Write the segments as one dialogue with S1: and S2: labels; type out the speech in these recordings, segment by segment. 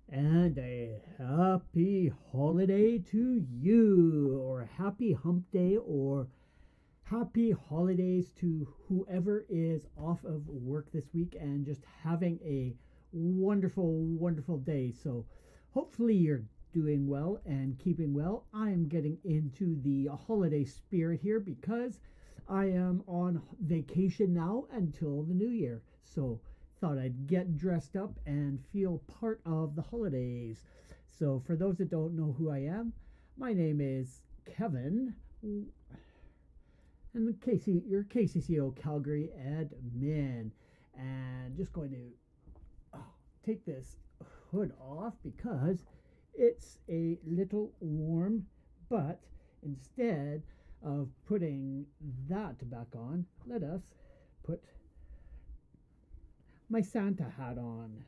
S1: And a happy holiday to you, or a happy hump day, or happy holidays to whoever is off of work this week and just having a wonderful, wonderful day. So, hopefully, you're doing well and keeping well. I am getting into the holiday spirit here because I am on vacation now until the new year. So, thought I'd get dressed up and feel part of the holidays. So, for those that don't know who I am, my name is Kevin, and your KCCO Calgary admin. And just going to take this hood off because it's a little warm, but instead of putting that back on, let us put my Santa hat on,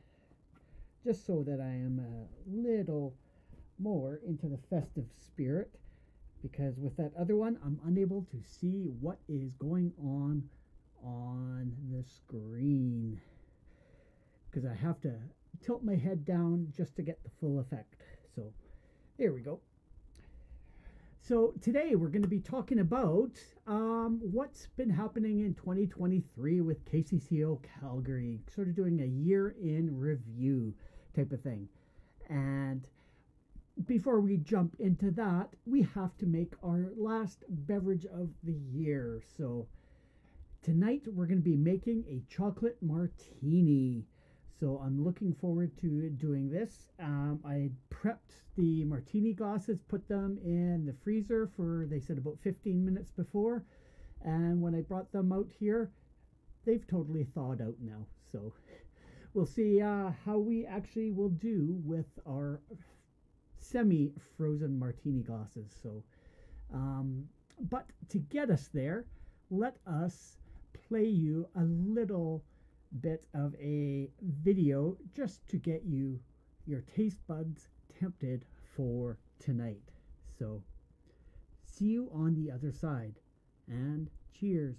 S1: just so that I am a little more into the festive spirit, because with that other one, I'm unable to see what is going on the screen, because I have to tilt my head down just to get the full effect. So there we go. So today we're going to be talking about what's been happening in 2023 with KCCO Calgary, sort of doing a year in review type of thing. And before we jump into that, we have to make our last beverage of the year. So tonight we're going to be making a chocolate martini. So I'm looking forward to doing this. I prepped the martini glasses, put them in the freezer for, they said, about 15 minutes before. And when I brought them out here, they've totally thawed out now. So we'll see how we actually will do with our semi-frozen martini glasses. So, but to get us there, let us play you a little bit of a video just to get you your taste buds tempted for tonight. So see you on the other side, and cheers.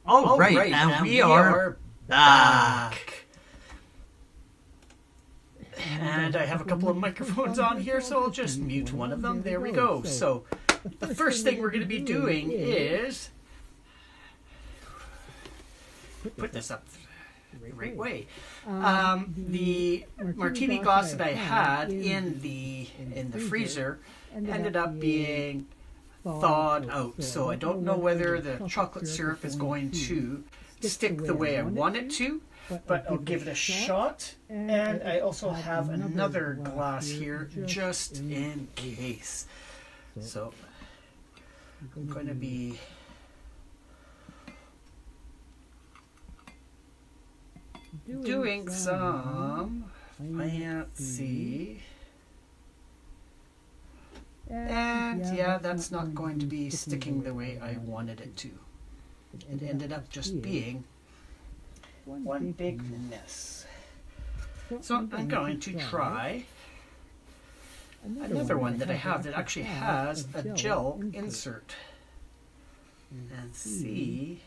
S2: All right, and we are back. And I have a couple of microphones on here, so I'll just mute one of them. There we go. So the first thing we're going to be doing is put this up. right way. The martini glass that I had in the freezer ended up being thawed out, so I don't know whether the chocolate syrup is going to stick the way I want it to, but I'll give it a shot. And I also have another glass here just in case. So I'm going to be doing some fancy. And yeah, that's not going to be sticking the way I wanted it to. It ended up just being one big mess. So I'm going to try another one that I have that actually has a gel insert. And see.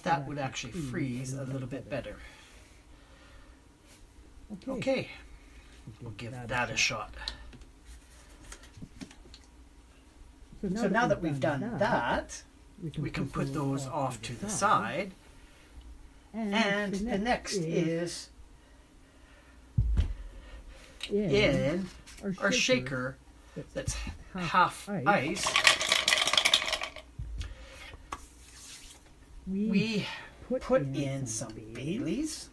S2: That would actually freeze a little bit better. Okay, we'll give that a shot. So now that we've done that, we can put those off to the side. And the next is in our shaker that's half ice. We put in some Baileys,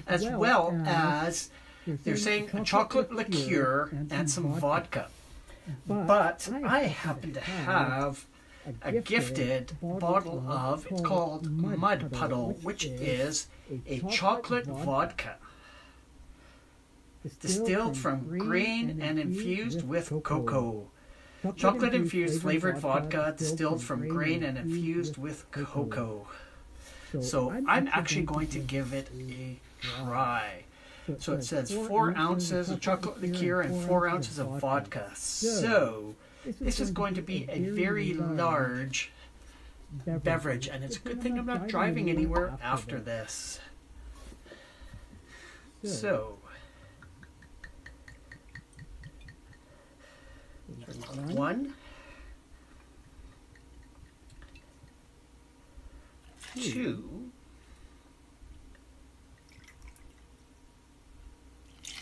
S2: as well as they're saying a chocolate liqueur and some vodka. But I happen to have a gifted bottle of, it's called Mud Puddle, which is a chocolate vodka distilled from grain and infused with cocoa. Chocolate-infused flavored vodka distilled from grain and infused with cocoa. So I'm actually going to give it a try. So it says 4 ounces of chocolate liqueur and 4 ounces of vodka. So this is going to be a very large beverage, and it's a good thing I'm not driving anywhere after this. So 1, 2,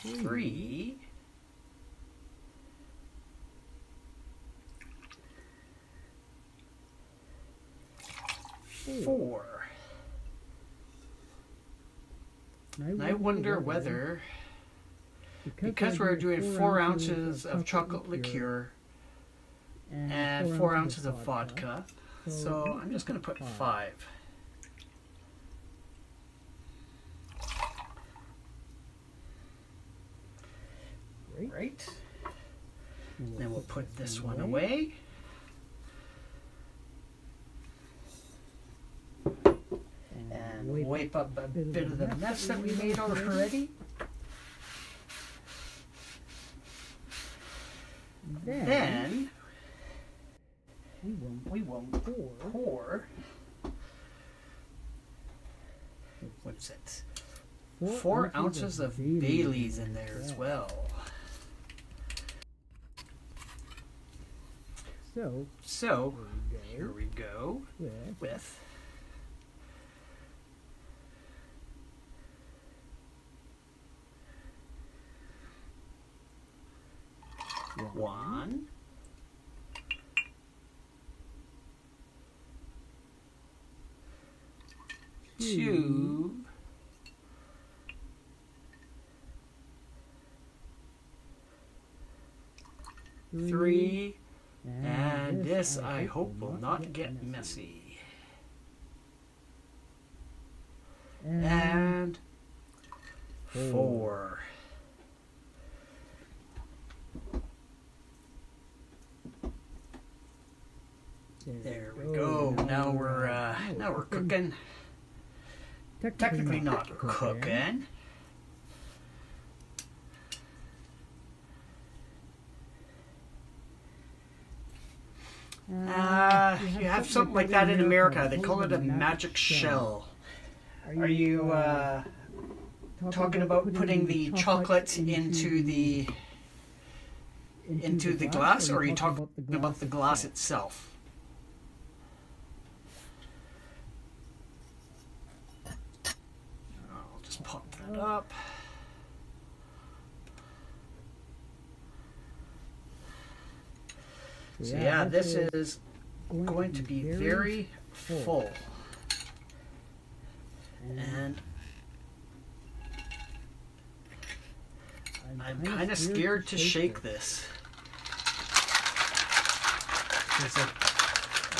S2: 3, 4. And I wonder whether, because we're doing 4 ounces of chocolate liqueur and 4 ounces of vodka, so I'm just going to put 5. Right. Then we'll put this one away. And wipe up a bit of the mess that we made already. Then we won't pour. What's it? 4 ounces of Baileys in there as well. So here we go with 1, 2, 3, and this I hope will not get messy. And 4. There we go. Now we're cooking. Technically not cooking. You have something like that in America. They call it a magic shell. Are you talking about putting the chocolate into the into the glass, or are you talking about the glass itself? I'll just pop that up. So yeah, this is going to be very full. And I'm kind of scared to shake this.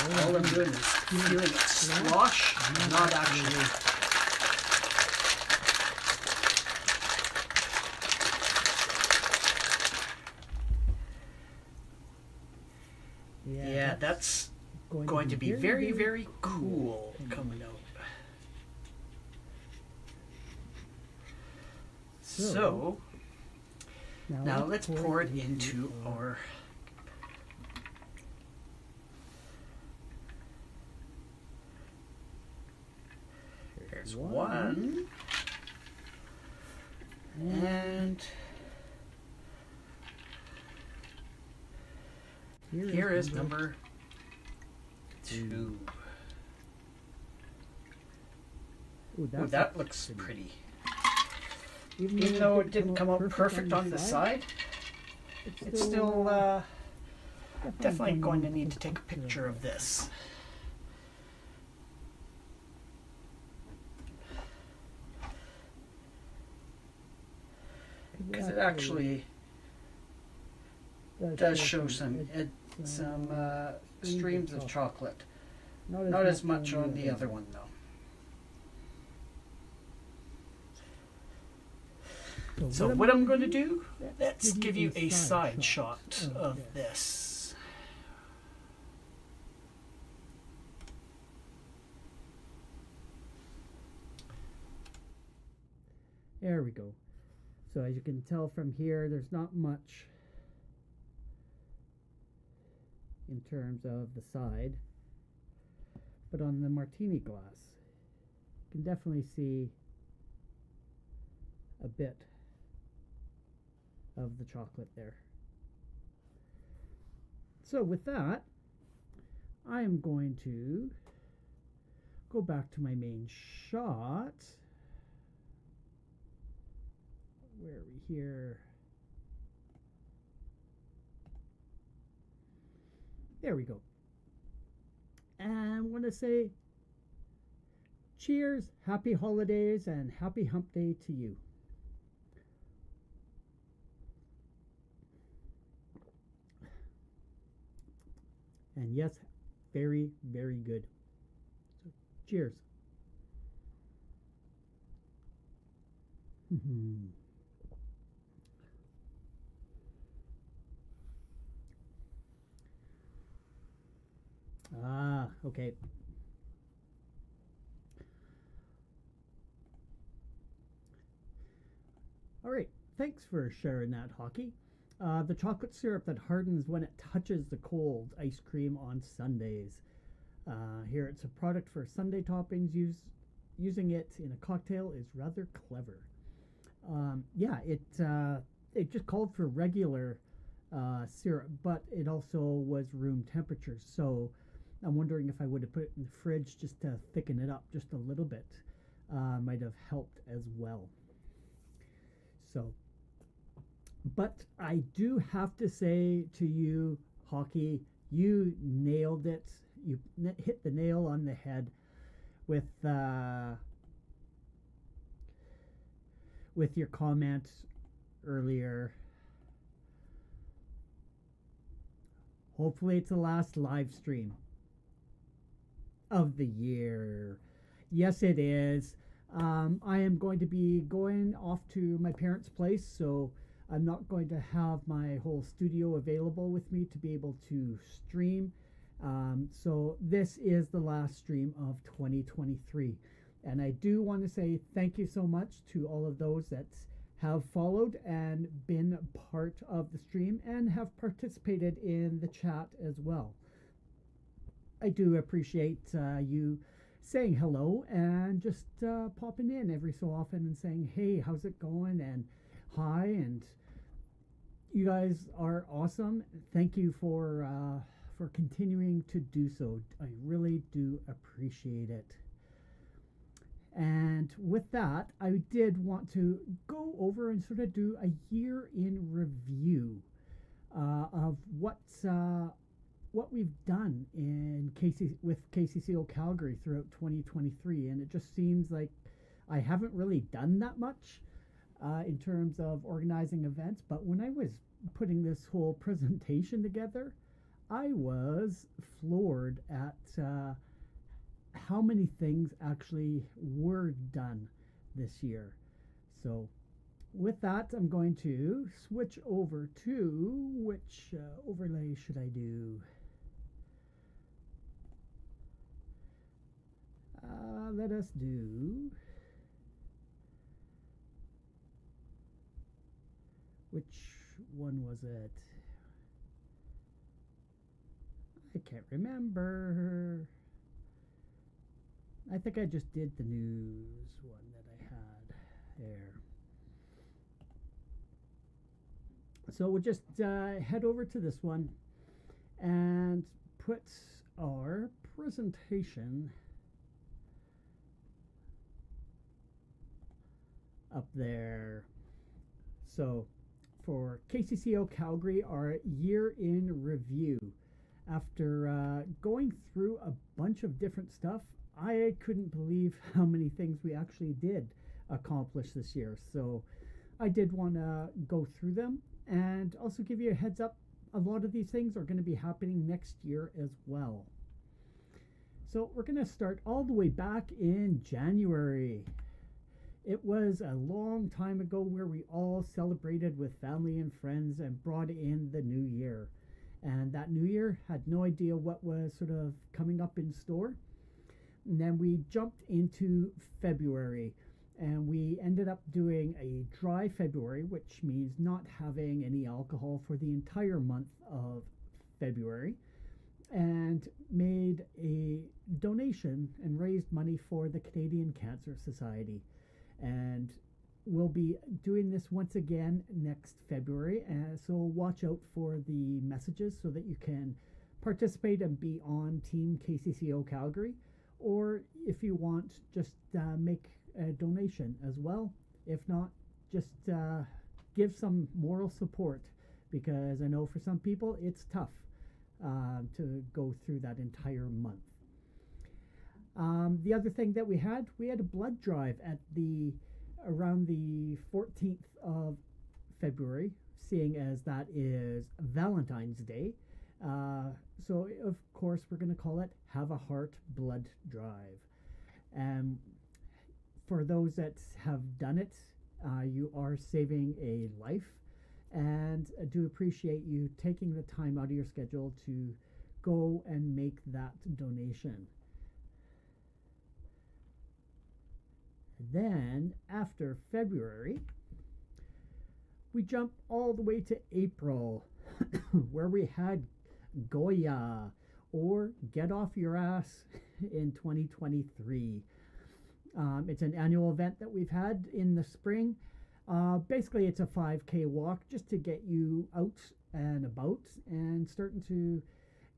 S2: All I'm doing is feeling it slosh, not actually. Yeah, that's going to be very, very cool coming out. So, now let's pour it into our... There's one. And here is number 2. Ooh, that looks pretty. Even though it didn't come out perfect on the side, it's still definitely going to need to take a picture of this. Because it actually does show some streams of chocolate. Not as much on the other one, though. So what I'm going to do, let's give you a side shot of this.
S1: There we go. So as you can tell from here, there's not much in terms of the side. But on the martini glass, you can definitely see a bit of the chocolate there. So with that, I am going to go back to my main shot. Where are we here? There we go. And I want to say cheers, happy holidays, and happy hump day to you. And yes, very, very good. So, cheers. Okay. All right. Thanks for sharing that, Hockey. The chocolate syrup that hardens when it touches the cold ice cream on sundaes. Here it's a product for sundae toppings. Using it in a cocktail is rather clever. Yeah, it just called for regular syrup, but it also was room temperature. So I'm wondering if I would have put it in the fridge just to thicken it up just a little bit. Might have helped as well. So, but I do have to say to you, Hockey, you nailed it. You hit the nail on the head with your comments earlier. Hopefully it's the last live stream of the year. Yes, it is. I am going to be going off to my parents' place, so I'm not going to have my whole studio available with me to be able to stream. So this is the last stream of 2023. And I do want to say thank you so much to all of those that have followed and been part of the stream and have participated in the chat as well. I do appreciate you saying hello and just popping in every so often and saying, hey, how's it going? And hi. And you guys are awesome. Thank you for continuing to do so. I really do appreciate it. And with that, I did want to go over and sort of do a year in review of what we've done in with KCCO Calgary throughout 2023, and it just seems like I haven't really done that much in terms of organizing events. But when I was putting this whole presentation together, I was floored at how many things actually were done this year. So with that, I'm going to switch over to which overlay should I do? Let us do which one was it? I can't remember. I think I just did the news one that I had there. So we'll just head over to this one and put our presentation up there. So for KCCO Calgary, our year in review. After going through a bunch of different stuff, I couldn't believe how many things we actually did accomplish this year. So I did want to go through them and also give you a heads up. A lot of these things are going to be happening next year as well. So we're going to start all the way back in January. It was a long time ago where we all celebrated with family and friends and brought in the new year. And that new year had no idea what was sort of coming up in store. And then we jumped into February, and we ended up doing a dry February, which means not having any alcohol for the entire month of February, and made a donation and raised money for the Canadian Cancer Society. And we'll be doing this once again next February, so watch out for the messages so that you can participate and be on Team KCCO Calgary, or if you want, just make a donation as well. If not, just give some moral support, because I know for some people it's tough to go through that entire month. The other thing that we had a blood drive at around the 14th of February, seeing as that is Valentine's Day. So of course we're going to call it Have a Heart Blood Drive. And for those that have done it, you are saving a life, and I do appreciate you taking the time out of your schedule to go and make that donation. Then after February, we jump all the way to April, where we had Goya, or Get Off Your Ass in 2023. It's an annual event that we've had in the spring. Basically, it's a 5K walk just to get you out and about and starting to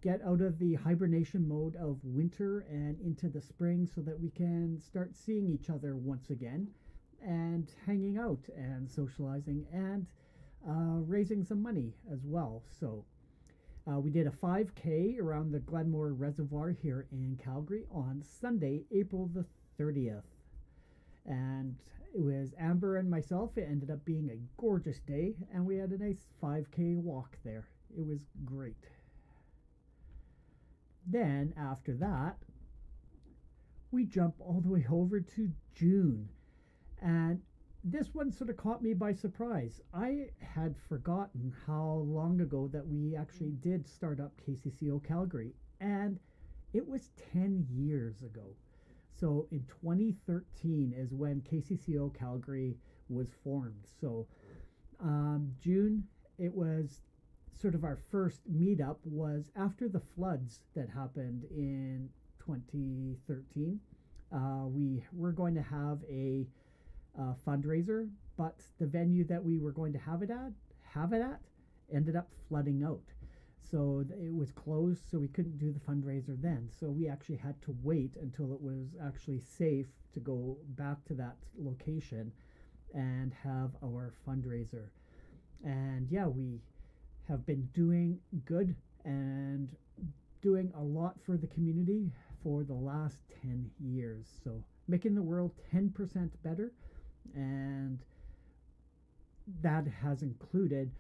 S1: get out of the hibernation mode of winter and into the spring, so that we can start seeing each other once again and hanging out and socializing and raising some money as well. So we did a 5K around the Glenmore Reservoir here in Calgary on Sunday, April the 30th. And it was Amber and myself. It ended up being a gorgeous day, and we had a nice 5K walk there. It was great. Then after that, we jump all the way over to June. And this one sort of caught me by surprise. I had forgotten how long ago that we actually did start up KCCO Calgary, and it was 10 years ago. So in 2013 is when KCCO Calgary was formed. So June, it was sort of our first meetup was after the floods that happened in 2013. We were going to have a fundraiser, but the venue that we were going to have it at ended up flooding out. So it was closed, so we couldn't do the fundraiser then. So we actually had to wait until it was actually safe to go back to that location and have our fundraiser. And yeah, we have been doing good and doing a lot for the community for the last 10 years. So making the world 10% better, and that has included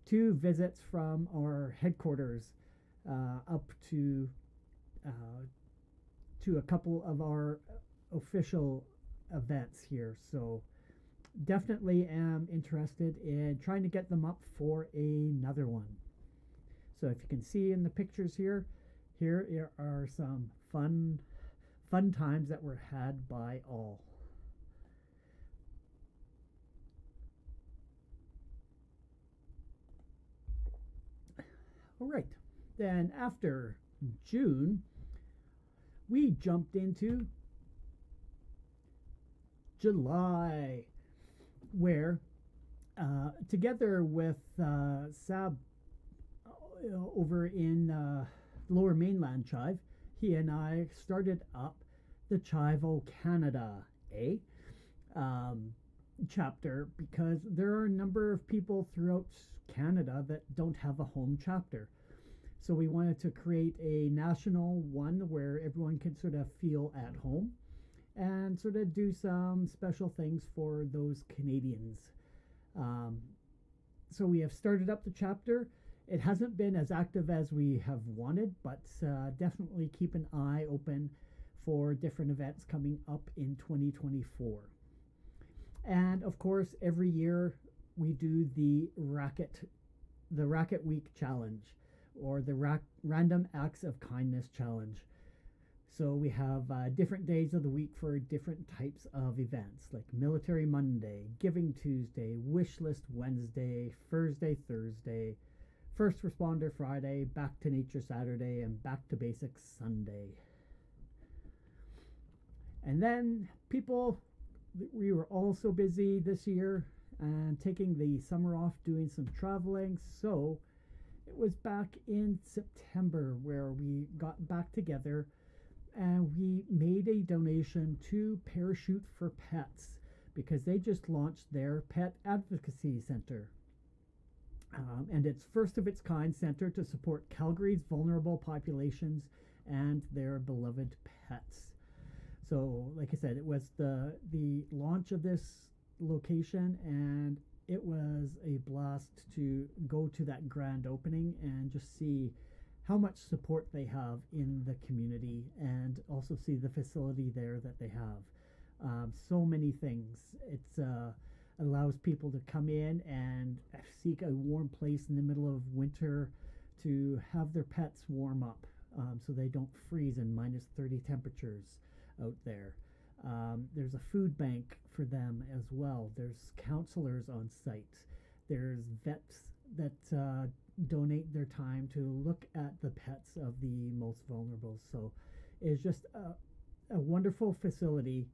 S1: 2 visits from our headquarters up to a couple of our official events here. So definitely am interested in trying to get them up for another one. So if you can see in the pictures here are some fun times that were had by all. All right, then after June, we jumped into July, where together with Sab over in Lower Mainland Chive, he and I started up the Chivo Canada chapter, because there are a number of people throughout Canada that don't have a home chapter. So we wanted to create a national one where everyone can sort of feel at home and sort of do some special things for those Canadians. So we have started up the chapter. It hasn't been as active as we have wanted, but definitely keep an eye open for different events coming up in 2024. And of course, every year we do the Racket Week Challenge, or the Random Acts of Kindness Challenge. So we have different days of the week for different types of events, like Military Monday, Giving Tuesday, Wish List Wednesday, Thursday, First Responder Friday, Back to Nature Saturday, and Back to Basics Sunday. And then we were all so busy this year and taking the summer off doing some traveling. So it was back in September where we got back together and we made a donation to Parachute for Pets, because they just launched their pet advocacy center. And it's first of its kind center to support Calgary's vulnerable populations and their beloved pets. So, like I said, it was the launch of this location, and it was a blast to go to that grand opening and just see how much support they have in the community, and also see the facility there that they have. So many things. It's allows people to come in and seek a warm place in the middle of winter to have their pets warm up, so they don't freeze in minus 30 temperatures out there. There's a food bank for them as well. There's counselors on site. There's vets that donate their time to look at the pets of the most vulnerable. So it's just a wonderful facility,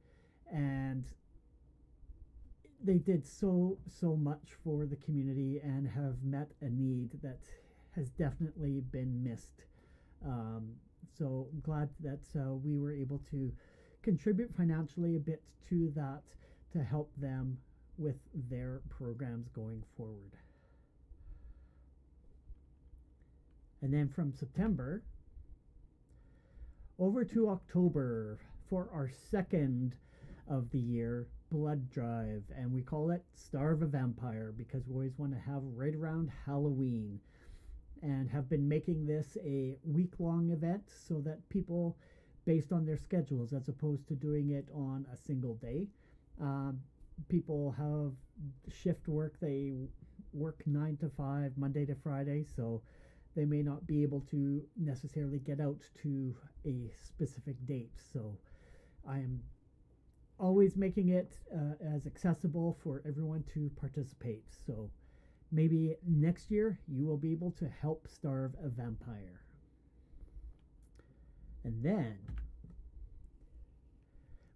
S1: and they did so much for the community and have met a need that has definitely been missed. So glad that we were able to contribute financially a bit to that to help them with their programs going forward. And then from September over to October for our second of the year blood drive, and we call it Starve a Vampire because we always want to have right around Halloween, and have been making this a week-long event so that people, based on their schedules as opposed to doing it on a single day, people have shift work. They work 9 to 5 Monday to Friday, so they may not be able to necessarily get out to a specific date. So I am always making it as accessible for everyone to participate. So maybe next year you will be able to help starve a vampire. And then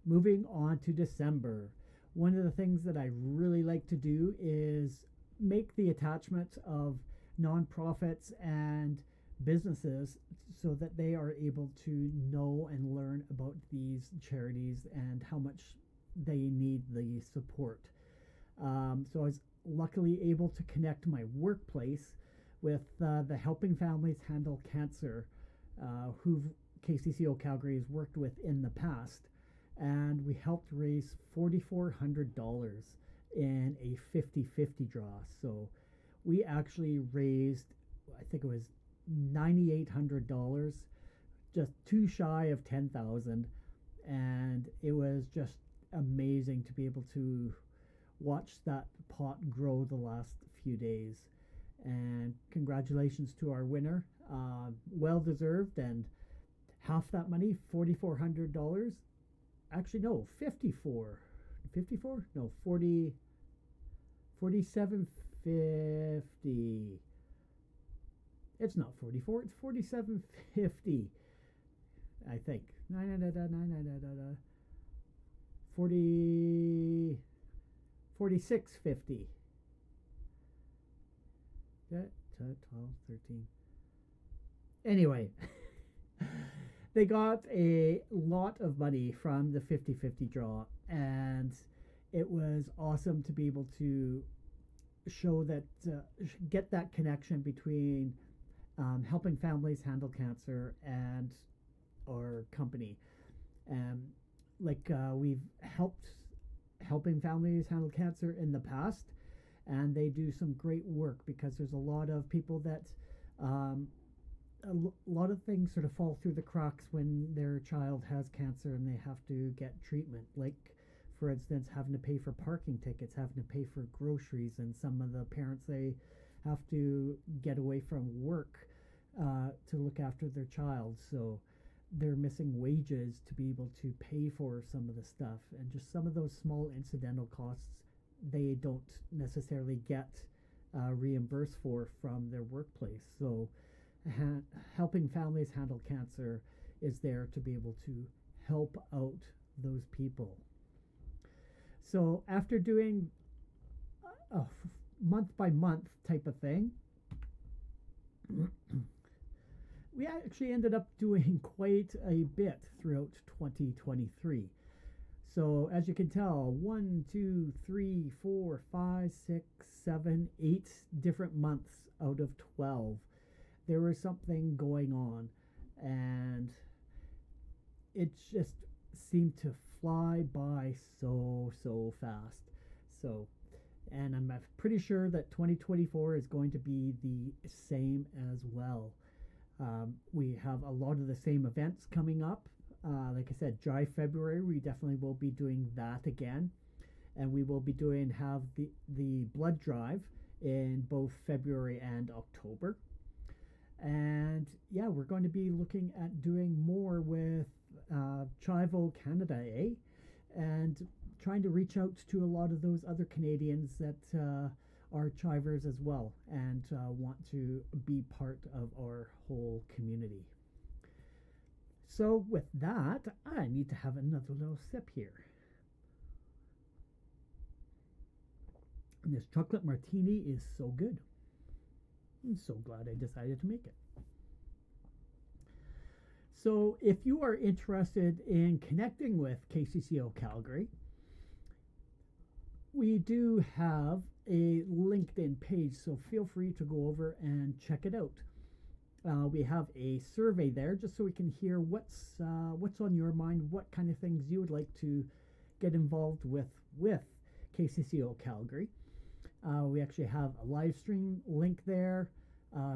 S1: moving on to December, one of the things that I really like to do is make the attachment of nonprofits and businesses so that they are able to know and learn about these charities and how much they need the support. So I was luckily able to connect my workplace with the Helping Families Handle Cancer, who KCCO Calgary has worked with in the past, and we helped raise $4,400 in a 50-50 draw. So we actually raised, I think it was $9,800, just too shy of 10,000, and it was just amazing to be able to watch that pot grow the last few days. And congratulations to our winner, well deserved, and half that money, $4,400. Actually, no, 54. 54? No, 40. 4750. It's not 44, it's 4750. I think. 4650. 12, 13. Anyway, they got a lot of money from the 50-50 draw, and it was awesome to be able to show that, get that connection between Helping Families Handle Cancer and our company. We've helped Helping Families Handle Cancer in the past, and they do some great work because there's a lot of people that a lot of things sort of fall through the cracks when their child has cancer and they have to get treatment, like for instance having to pay for parking tickets, having to pay for groceries, and some of the parents, they have to get away from work to look after their child, so they're missing wages to be able to pay for some of the stuff, and just some of those small incidental costs they don't necessarily get reimbursed for from their workplace. So Helping Families Handle Cancer is there to be able to help out those people. So after doing a month by month type of thing, we actually ended up doing quite a bit throughout 2023. So as you can tell, 1, 2, 3, 4, 5, 6, 7, 8 different months out of 12, there was something going on, and it just seemed to fly by so fast. So, and I'm pretty sure that 2024 is going to be the same as well. We have a lot of the same events coming up. Like I said, dry February, we definitely will be doing that again. And we will be have the blood drive in both February and October. And yeah, we're going to be looking at doing more with Chivo Canada, and trying to reach out to a lot of those other Canadians that are Chivers as well, and want to be part of our whole community. So with that, I need to have another little sip here. And this chocolate martini is so good. I'm so glad I decided to make it. So if you are interested in connecting with KCCO Calgary, we do have a LinkedIn page, so feel free to go over and check it out. We have a survey there just so we can hear what's on your mind, what kind of things you would like to get involved with KCCO Calgary. We actually have a live stream link there,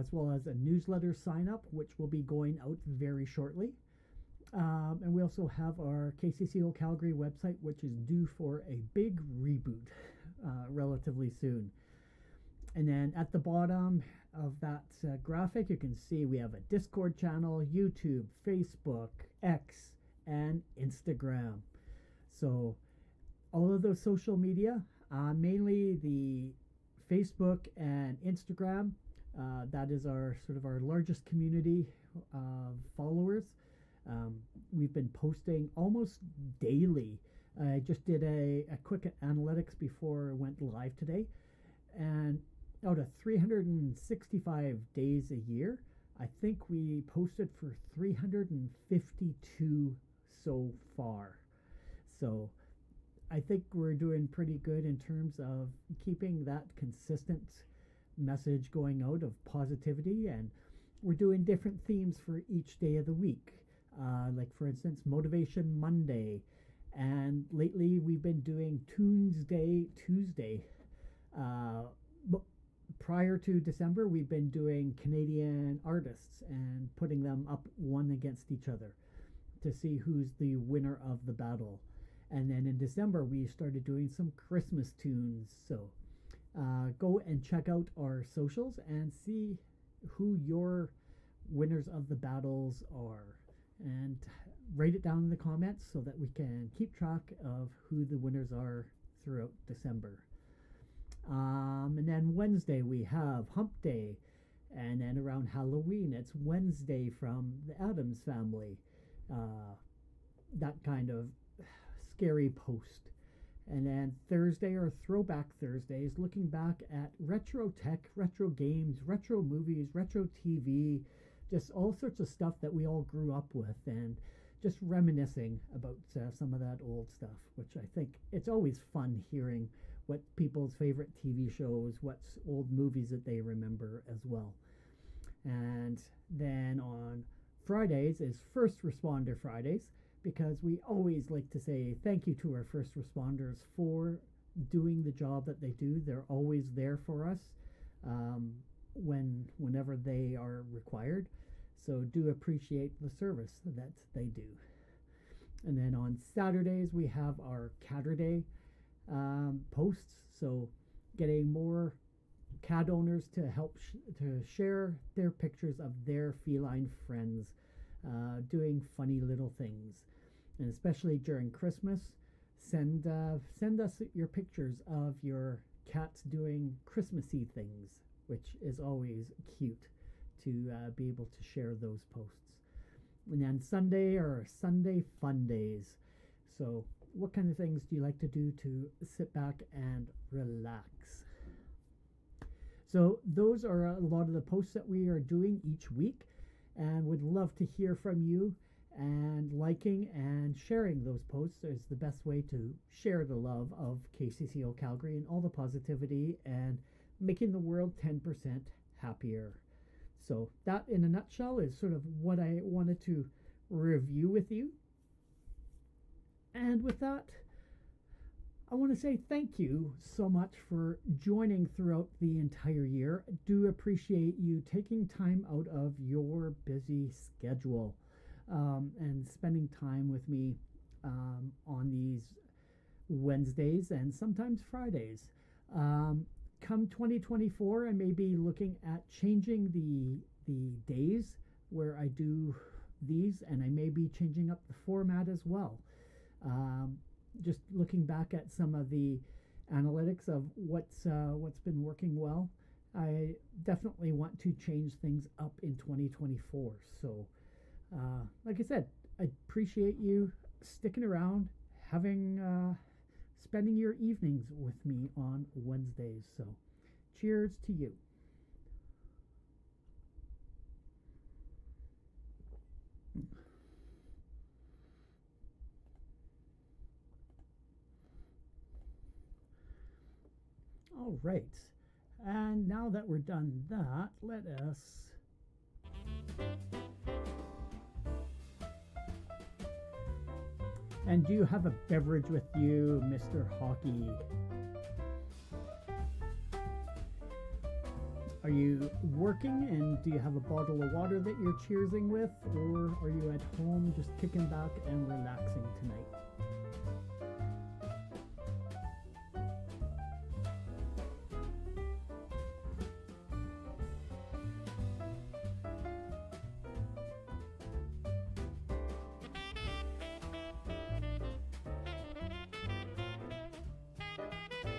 S1: as well as a newsletter sign up, which will be going out very shortly. And we also have our KCCO Calgary website, which is due for a big reboot relatively soon. And then at the bottom of that graphic, you can see we have a Discord channel, YouTube, Facebook, X, and Instagram. So all of those social media, mainly the Facebook and Instagram, that is our largest community of followers. We've been posting almost daily. I just did a quick analytics before I went live today, and out of 365 days a year, I think we posted for 352 so far. So I think we're doing pretty good in terms of keeping that consistent message going out of positivity, and we're doing different themes for each day of the week. Like, for instance, Motivation Monday, and lately we've been doing Tuesday Tuesday. Prior to December, we've been doing Canadian artists and putting them up one against each other to see who's the winner of the battle. And then in December, we started doing some Christmas tunes. So go and check out our socials and see who your winners of the battles are. And write it down in the comments so that we can keep track of who the winners are throughout December. And then Wednesday we have Hump Day, and then around Halloween it's Wednesday from the Addams Family, that kind of scary post. And then Thursday or Throwback Thursdays, looking back at retro tech, retro games, retro movies, retro TV, just all sorts of stuff that we all grew up with, and just reminiscing about some of that old stuff, which I think it's always fun hearing what people's favorite TV shows, what's old movies that they remember as well. And then on Fridays is First Responder Fridays, because we always like to say thank you to our first responders for doing the job that they do. They're always there for us whenever they are required. So do appreciate the service that they do. And then on Saturdays we have our Catterday posts, so getting more cat owners to help to share their pictures of their feline friends doing funny little things. And especially during Christmas, send us your pictures of your cats doing Christmassy things, which is always cute to be able to share those posts. And then Sunday are Sunday Fun Days. So what kind of things do you like to do to sit back and relax? So those are a lot of the posts that we are doing each week, and would love to hear from you. And liking and sharing those posts is the best way to share the love of KCCO Calgary and all the positivity and making the world 10% happier. So that, in a nutshell, is sort of what I wanted to review with you. And with that, I want to say thank you so much for joining throughout the entire year. I do appreciate you taking time out of your busy schedule and spending time with me on these Wednesdays and sometimes Fridays. Come 2024, I may be looking at changing the days where I do these, and I may be changing up the format as well. Just looking back at some of the analytics of what's been working well, I definitely want to change things up in 2024. So like I said, I appreciate you sticking around, spending your evenings with me on Wednesdays. So cheers to you. All right, and now that we're done that, let us And do you have a beverage with you, Mr. Hockey? Are you working, and do you have a bottle of water that you're cheersing with, or are you at home just kicking back and relaxing tonight?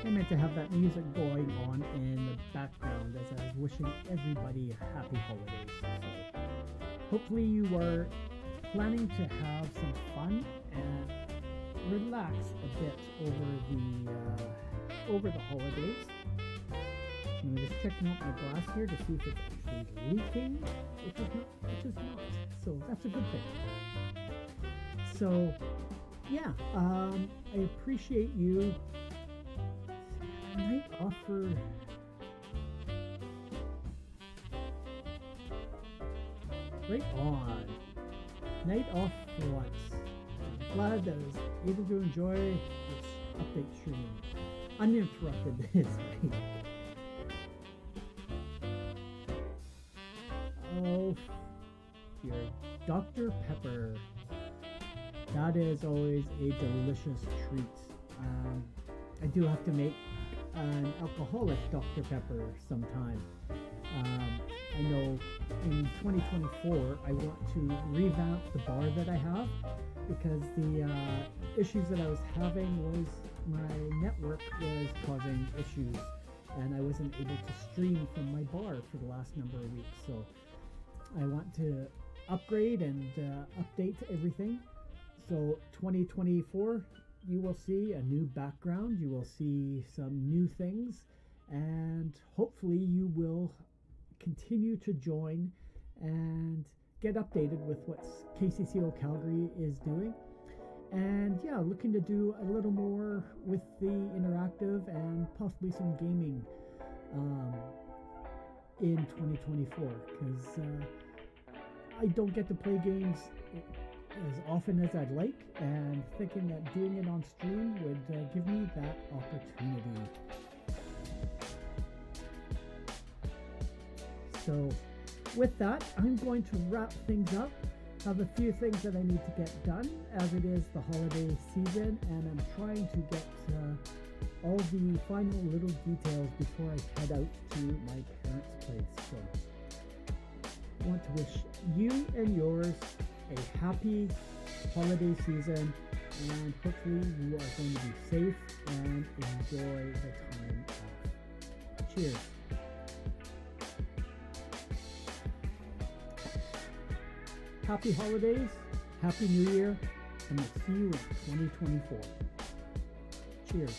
S1: I meant to have that music going on in the background as I was wishing everybody happy holidays. So hopefully you are planning to have some fun and relax a bit over the holidays. I'm just checking out my glass here to see if it's actually leaking, which is not. So that's a good thing. So yeah, I appreciate you. Night off for right on. Night off for once. I'm glad that I was able to enjoy this update stream uninterrupted this week. Oh, your Dr. Pepper. That is always a delicious treat. I do have to make an alcoholic Dr. Pepper sometime. I know in 2024 I want to revamp the bar that I have, because the issues that I was having was my network was causing issues and I wasn't able to stream from my bar for the last number of weeks. So I want to upgrade and update everything. So 2024, you will see a new background, you will see some new things, and hopefully you will continue to join and get updated with what KCCO Calgary is doing. And yeah, looking to do a little more with the interactive and possibly some gaming in 2024, because I don't get to play games as often as I'd like, and thinking that doing it on stream would give me that opportunity. So with that, I'm going to wrap things up. Have a few things that I need to get done, as it is the holiday season, and I'm trying to get all the final little details before I head out to my parents' place. So I want to wish you and yours a happy holiday season, and hopefully you are going to be safe and enjoy the time off. Cheers. Happy holidays, Happy New Year, and we'll see you in 2024. Cheers.